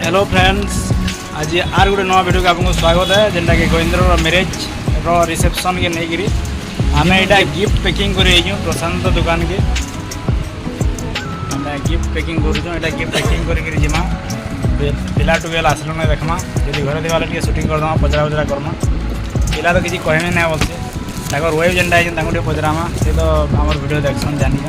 Hello friends, आज R गोटे नवा video को आपको स्वागत है। जेनटा कि गजेंद्र मैरेज रिसेप्शन के नहीं आम यहाँ गिफ्ट पैकिंग कर प्रशांत दुकान के गिफ्ट पैकिंग कर गिफ्ट पैकिंग करमा पिला टुवेल आसल ना देखमा जब घर थी टे सुटिंग करदमा पचरा उचरा करमा पिला तो किसी कहमे ना बोलते वाइफ जेनटा पचरामा सी तो आम वीडियो देखसन जानी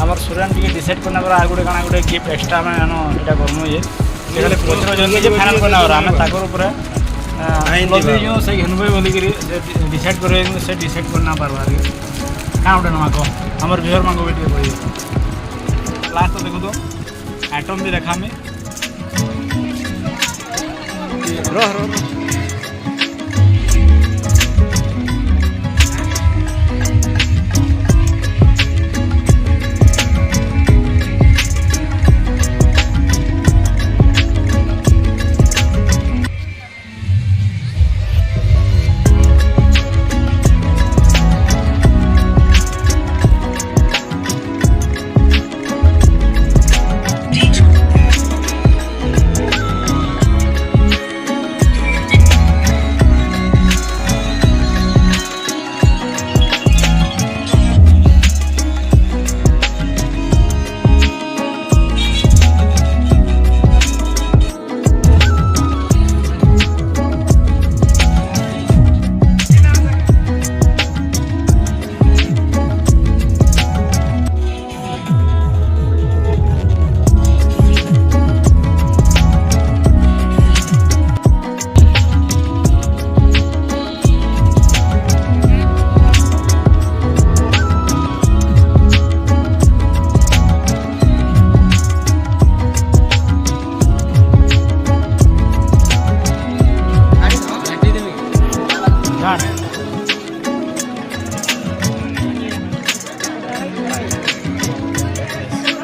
आमर स्टूडेंट टी डिसाइड करना आगे गोटे कण गोटे गिफ्ट एक्सट्रा आम यहाँ करमु ये खाली पचर फाइनाल करना आम से घेनबे बोलिक डिसाइड कर से डिसाइड करना पार्बार क्या गोटे नुआ कह आमर व्यूअर मांग भी कह लास्ट तो देखो तो आइटम भी देखा रह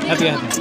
हैप्पी हैप्पी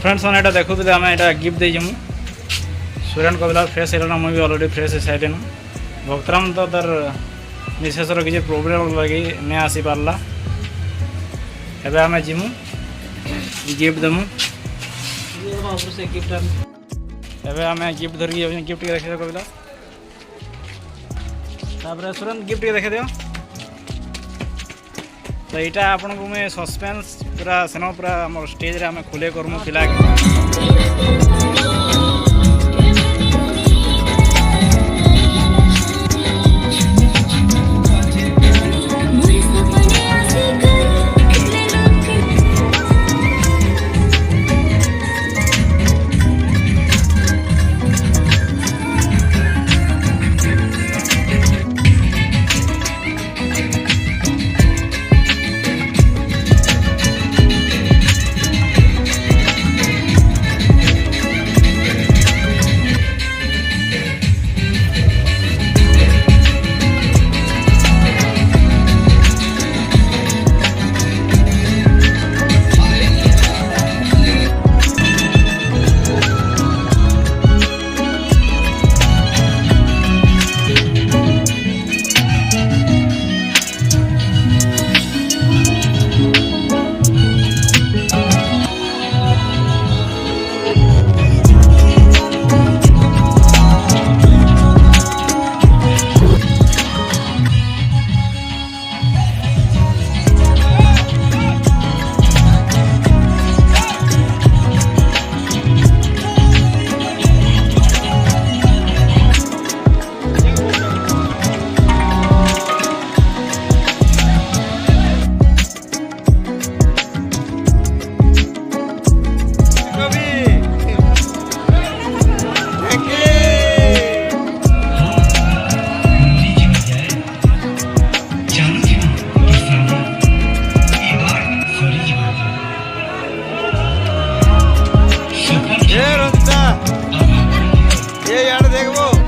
फ्रेंड्स मैंने यहाँ देखुले आम यहाँ गिफ्ट देमु सूर्यन कहला फ्रेश है मुझे अलरेडी फ्रेश है सारे भक्तराम तो तार निशेषर किसी प्रोब्लेम लगी नहीं आसी पारला एबे आम जीमु गिफ्ट देमु गिफ्ट एबे आम गिफ्ट धरिकी जाऊँ गिफ्ट के देखा कहला सूरन गिफ्ट के देखे दियो तो यहाँ आपन को मैं सस्पेंस पूरा सेन पूरा आम स्टेज रे आम खुले करमु पिला ये यार देखो